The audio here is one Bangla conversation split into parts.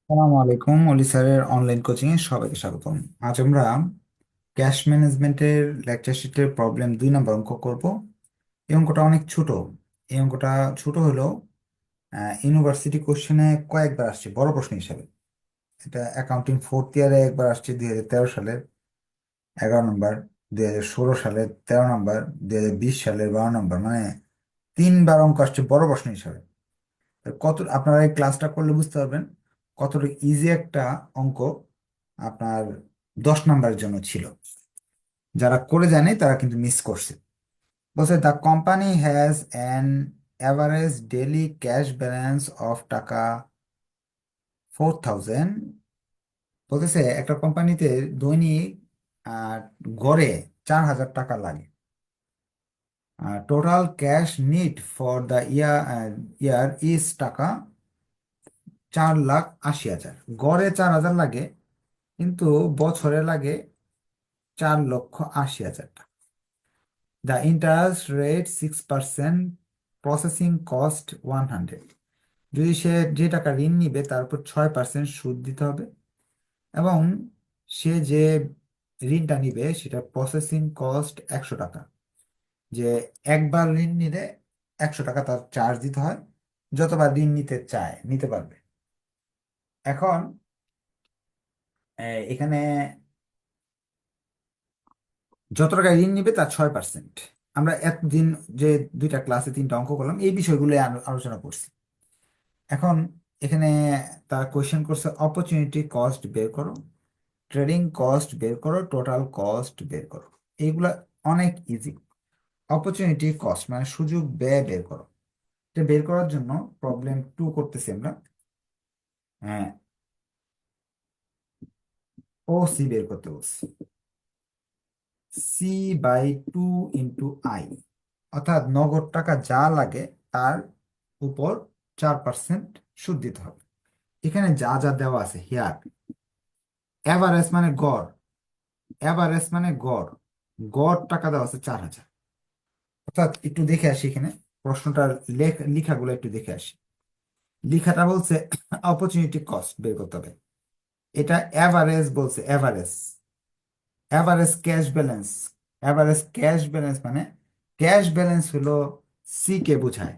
আসসালামু আলাইকুম, অলি স্যারের অনলাইন কোচিং এ সবাইকে স্বাগতম। আজ আমরা ক্যাশ ম্যানেজমেন্টের লেকচার শিটের প্রবলেম 2 নম্বর অঙ্ক করব। এই অঙ্কটা অনেক ছোট। এই অঙ্কটা ছোট হলেও ইউনিভার্সিটি কোশ্চেনে কয়েকবার আসছে বড় প্রশ্ন হিসাবে। এটা অ্যাকাউন্টিং ফোর্থ ইয়ারে একবার আসছে 2013 সালের 11 নম্বর, 2016 সালের 13 নম্বর, 2020 সালের 12 নম্বর, মানে 3বার অঙ্ক আসছে বড় প্রশ্ন হিসাবে। কত আপনারা এই ক্লাসটা করলে বুঝতে পারবেন কতটা ইজি একটা অঙ্ক আপনার 10 নম্বরের জন্য ছিল। যারা করে জানে তারা কিন্তু মিস করছে। বলছে the company has an average daily cash balance of টাকা 4,000। বলতেছে একটা কোম্পানিতে দৈনিক আহ, গড়ে 4,000 টাকা লাগে। Total cash need for the year is টাকা 4,80,000। গড়ে 4,000 লাগে, কিন্তু বছরে লাগে 4,80,000 টাকা। The interest rate 6%, processing cost 100। যদি সে যে টাকা ঋণ নিবে তার উপর 6% সুদ দিতে হবে, এবং সে যে ঋণটা নিবে সেটা প্রসেসিং কস্ট 100 টাকা। যে একবার ঋণ নিলে 100 টাকা তার চার্জ দিতে হয়, যতবার ঋণ নিতে চায় নিতে পারবে। এখন এখানে যত টাকা ঋণ নিবে তার 6%। আমরা এতদিন যে 2টা ক্লাসে 3টা অঙ্ক করলাম এই বিষয়গুলো আলোচনা করছি। এখন এখানে তার কোয়েশ্চেন করছে অপরচুনিটি কস্ট বের করো, ট্রেডিং কস্ট বের করো, টোটাল কস্ট বের করো। এইগুলা অনেক ইজি। অপরচুনিটি কস্ট মানে সুযোগ ব্যয় বের করো। এটা বের করার জন্য প্রবলেম 2 করতেছি আমরা। হ্যাঁ, ও সি বের করতে বলছি। C/2 × I, অর্থাৎ নগদ টাকা যা লাগে তার উপর 4% সুদ দিতে হবে। এখানে যা যা দেওয়া আছে হিয়ার, এভারেজ মানে গড়, এভারেজ মানে গড়, গড় টাকা দেওয়া আছে 4,000। অর্থাৎ একটু দেখে আসি এখানে প্রশ্নটার লিখাগুলো একটু দেখে আসি। লিখাটা বলছে অপরচুনিটি কস্ট বের করতে হবে। এটা এভারেজ বলছে, average, average cash balance. Average cash balance মানে ক্যাশ ব্যালেন্স হলো সি কে বোঝায়।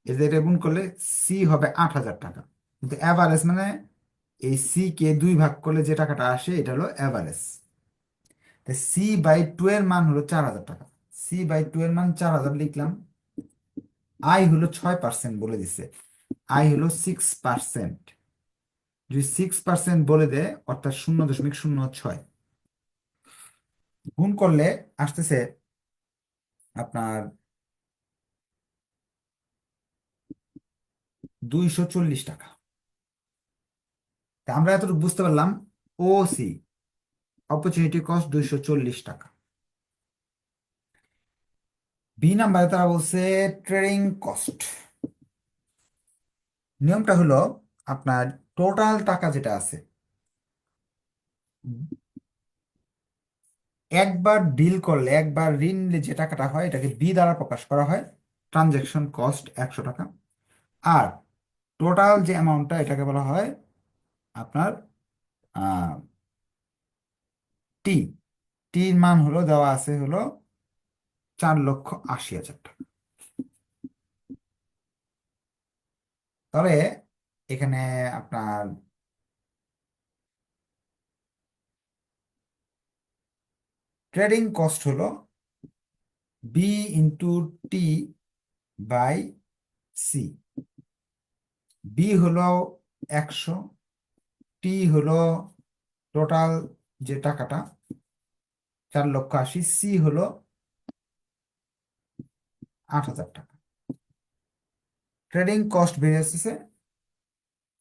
এদের গুণ করলে সি হবে 8,000 টাকা, কিন্তু এভারেজ মানে এই সি কে 2 ভাগ করলে যে টাকাটা আসে এটা হলো এভারেজ। C/2 এর মান হলো 4,000 টাকা। C/2 এর মান 4,000 লিখলাম। আই হলো 6% বলে দিছে, আই হলো 6%। যদি 6% বলে দেয় অর্থাৎ 0.06 গুণ করলে আসতেছে আপনার 240 টাকা। তা আমরা এতটুকু বুঝতে পারলাম ও সি, অপরচুনিটি কস্ট 240 টাকা। বি নাম্বারে তারা বলছে ট্রেডিং কস্ট। নিয়মটা হলো আপনার টোটাল টাকা যেটা আছে, একবার ডিল করলে, একবার ঋণ নিলে যে টাকাটা হয় এটাকে বি দ্বারা প্রকাশ করা হয়, ট্রানজ্যাকশন কস্ট 100 টাকা। আর টোটাল যে অ্যামাউন্টটা এটাকে বলা হয় আপনার টি। টির মান হলো দেওয়া আছে হলো 4,80,000 টাকা। তবে এখানে আপনার ট্রেডিং কস্ট হলো B × T/C। বি হলো 100, টি হলো টোটাল যে টাকাটা 4,80,000, সি হলো 8,000 টাকা। ট্রেডিং কস্ট বেড়ে আসতেছে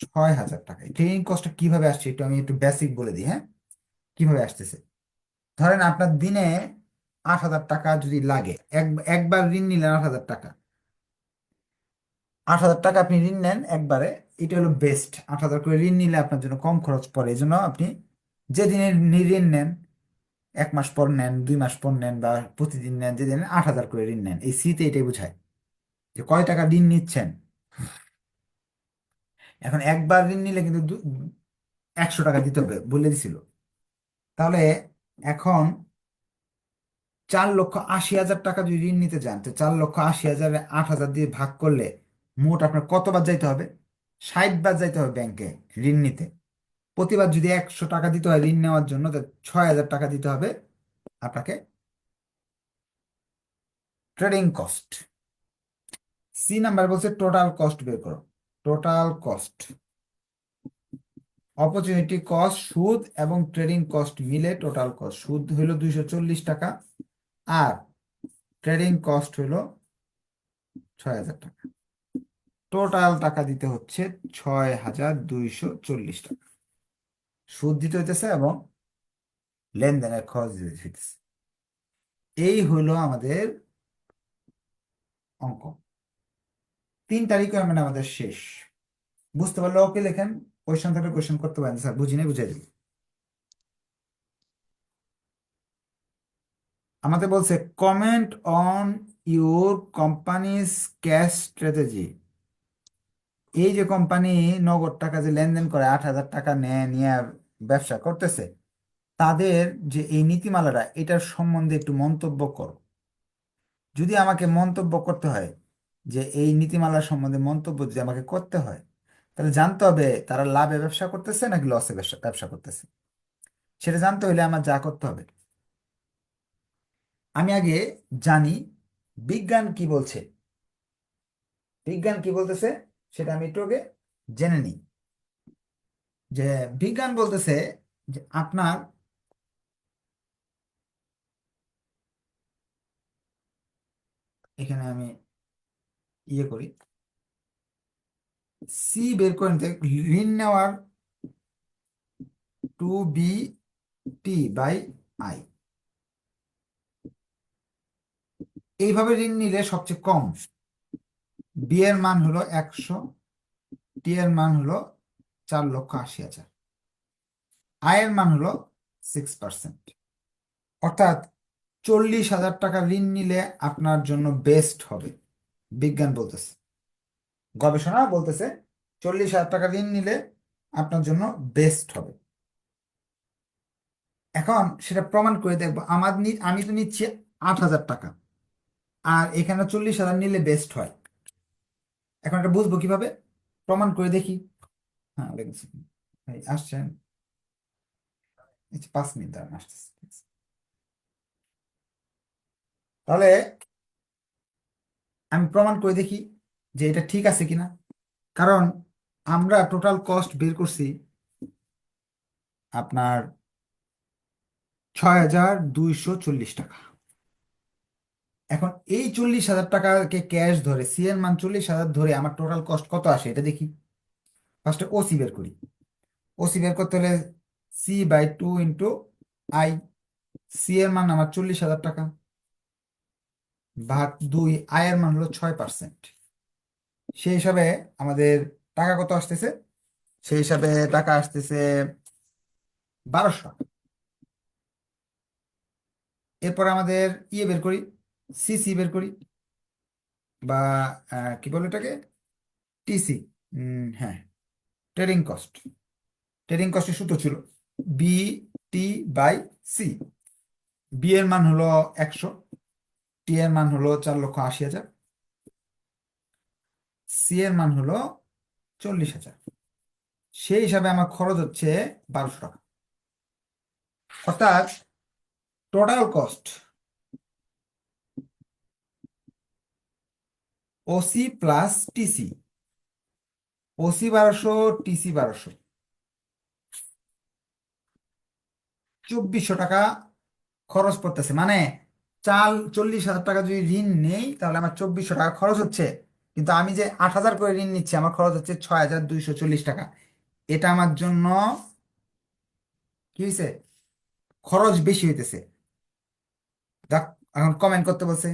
6,000 টাকা। ট্রেডিং কস্টটা কিভাবে আসছে একটু আমি একটু বেসিক বলে দিই, হ্যাঁ। কিভাবে আসতেছে, ধরেন আপনার দিনে 8,000 টাকা যদি লাগে, একবার ঋণ নিলেন 8,000 টাকা। 8,000 টাকা আপনি ঋণ নেন একবারে, এটা হলো বেস্ট। 8,000 করে ঋণ নিলে আপনার জন্য কম খরচ পড়ে, এই জন্য আপনি যেদিনে ঋণ নেন, 1 মাস পর নেন, 2 মাস পর নেন, বা প্রতিদিন নেন, যেদিন 8,000 করে ঋণ নেন, এই সিতে এটাই বোঝায় যে কয় টাকা ঋণ নিচ্ছেন। এখন একবার ঋণ নিলে কিন্তু 100 টাকা দিতে হবে বলে দিছিল। তাহলে এখন 4,80,000 টাকা যদি ঋণ নিতে যান, তো 4,80,000 8,000 দিয়ে ভাগ করলে মোট আপনার কতবার যাইতে হবে? 60 বার যাইতে হবে ব্যাংকে ঋণ নিতে। প্রতিবার যদি 100 টাকা দিতে হয় ঋণ নেওয়ার জন্য, তো 6,000 টাকা দিতে হবে আপনাকে ট্রেডিং কস্ট। সি নাম্বার বলছে টোটাল কস্ট বের করো। টোটাল কস্ট, অপরচুনিটি কস্ট, সুদ এবং ট্রেডিং কস্ট মিলে টোটাল কস্ট। সুদ হইল 240 টাকা, আর ট্রেডিং কস্ট হইল 6,000 টাকা। টোটাল টাকা দিতে হচ্ছে 6,240 টাকা। সুদ দিতে হইতেছে এবং লেনদেনের খরচ দিতে হইতেছে। এই হইলো আমাদের অঙ্ক। 3টা রিকোয়ারমেন্ট আমাদের শেষ। বুঝতে পারলে ওকে লেখেন, কোয়েশ্চেন থাকলে কোয়েশ্চেন করতে পারেন, স্যার বুঝি না বুঝাই দিই। আমাদের বলছে comment on your companies cash strategy. এই যে কোম্পানি নগদ টাকা যে লেনদেন করে 8,000 টাকা নেয় নিয়ে ব্যবসা করতেছে, তাদের যে এই নীতিমালাটা, এটার সম্বন্ধে একটু মন্তব্য করো। যদি আমাকে মন্তব্য করতে হয়, যে এই নীতিমালা সম্বন্ধে মন্তব্য যদি আমাকে করতে হয়, তাহলে জানতে হবে তারা লাভে ব্যবসা করতেছে নাকি লসে ব্যবসা ব্যবসা করতেছে। সেটা জানতে হলে আমার যা করতে হবে, আমি আগে জানি বিজ্ঞান কি বলছে। বিজ্ঞান কি বলতেছে সেটা আমি একটু আগে জেনে নিই। যে বিজ্ঞান বলতেছে যে আপনার, এখানে আমি ইয়ে করি, সি বের করে নিতে, ঋণ নেওয়ার 2BT/I, এইভাবে ঋণ নিলে সবচেয়ে কম বি এর মান হলো 100, টি এর মান হলো 4,80,000, আয়ের মান হলো 6%। অর্থাৎ 40,000 টাকা ঋণ নিলে আপনার জন্য বেস্ট হবে, বিজ্ঞান বলতেছে, গবেষণা বলতেছে 40,000 টাকা ঋণ নিলে আপনার জন্য বেস্ট হবে। এখন সেটা প্রমাণ করে দেখবো। আমি তো নিচ্ছি 8,000 টাকা, আর এখানে 40,000 নিলে বেস্ট হয়। এখন এটা বুঝবো কিভাবে, প্রমাণ করে দেখি। হ্যাঁ লেগেছি, আসছেন, 5 মিনিট দাঁড়ান, আসতেছি। তাহলে আমি প্রমাণ করে দেখি যে এটা ঠিক আছে কিনা। কারণ আমরা টোটাল কস্ট বের করছি আপনার 6,240 টাকা। এখন এই 40,000 টাকাকে ক্যাশ ধরে, সি এর মান 40,000 ধরে আমার টোটাল কস্ট কত আসে এটা দেখি। ফার্স্টে ওসি বের করি। ওসি বের করতে হলে C/2 × I। সি এর মান আমার 40,000 টাকা, ভাগ 2, আয়ের মান হলো 6%। সেই হিসাবে আমাদের টাকা কত আসতেছে? সেই হিসাবে টাকা আসতেছে 1,200 টাকা। এরপর আমাদের ইয়ে বের করি, সিসি বের করি, বা কি বলে এটাকে, টিসি। হ্যাঁ, ট্রেডিং কস্ট। ট্রেডিং কস্টের সূত্র ছিল BT/C। বি এর মান হলো 100, টি এর মান হলো 4,80,000, সি এর মান হলো 40,000। সেই হিসাবে আমার খরচ হচ্ছে 1,200 টাকা। অর্থাৎ total cost OC plus TC, OC 1,200, TC 1,200, 2,400 টাকা খরচ পড়তেছে। মানে 40,000 টাকা যদি ঋণ নেই, তাহলে আমার 2,400 টাকা খরচ হচ্ছে। কিন্তু আমি যে 8,000 করে ঋণ নিচ্ছি, আমার খরচ হচ্ছে 6,240 টাকা। এটা আমার জন্য কি হয়েছে, খরচ বেশি হইতেছে। দেখ, এখন কমেন্ট করতে বলছে,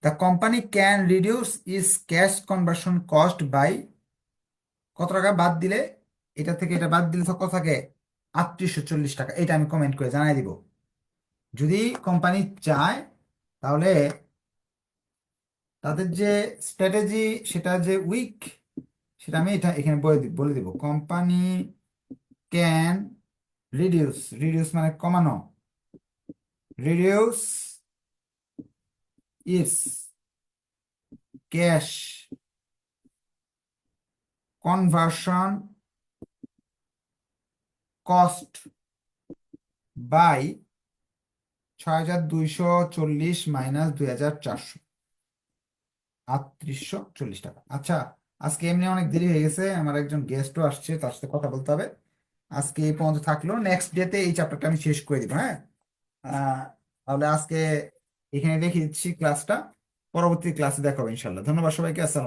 the company can reduce is cash conversion cost by, কত টাকা বাদ দিলে, এটা থেকে এটা বাদ দিলে তো কত থাকে, 3,840 টাকা। এটা আমি কমেন্ট করে জানাই দিব। যদি কোম্পানি চায়, তাহলে তাদের যে স্ট্র্যাটেজি সেটা যে উইক, সেটা আমি এটা এখানে বলে দিব। কোম্পানি ক্যান রিডিউস, রিডিউস মানে কমানো, reduce its cash conversion cost by 6240 minus 2400, 3840 টাকা। আচ্ছা, আজকে এমনি অনেক দেরি হয়ে গেছে, আমার একজন গেস্টও আসছে, তার সাথে কথা বলতে হবে। আজকে এই পর্যন্ত থাকলো, নেক্সট ডেতে এই চ্যাপ্টারটা আমি শেষ করে দিব। হ্যাঁ, আহ, তাহলে আজকে এখানে রেখে দিচ্ছি ক্লাসটা, পরবর্তী ক্লাসে দেখা হবে ইনশাল্লাহ। ধন্যবাদ সবাইকে, আসসালাম।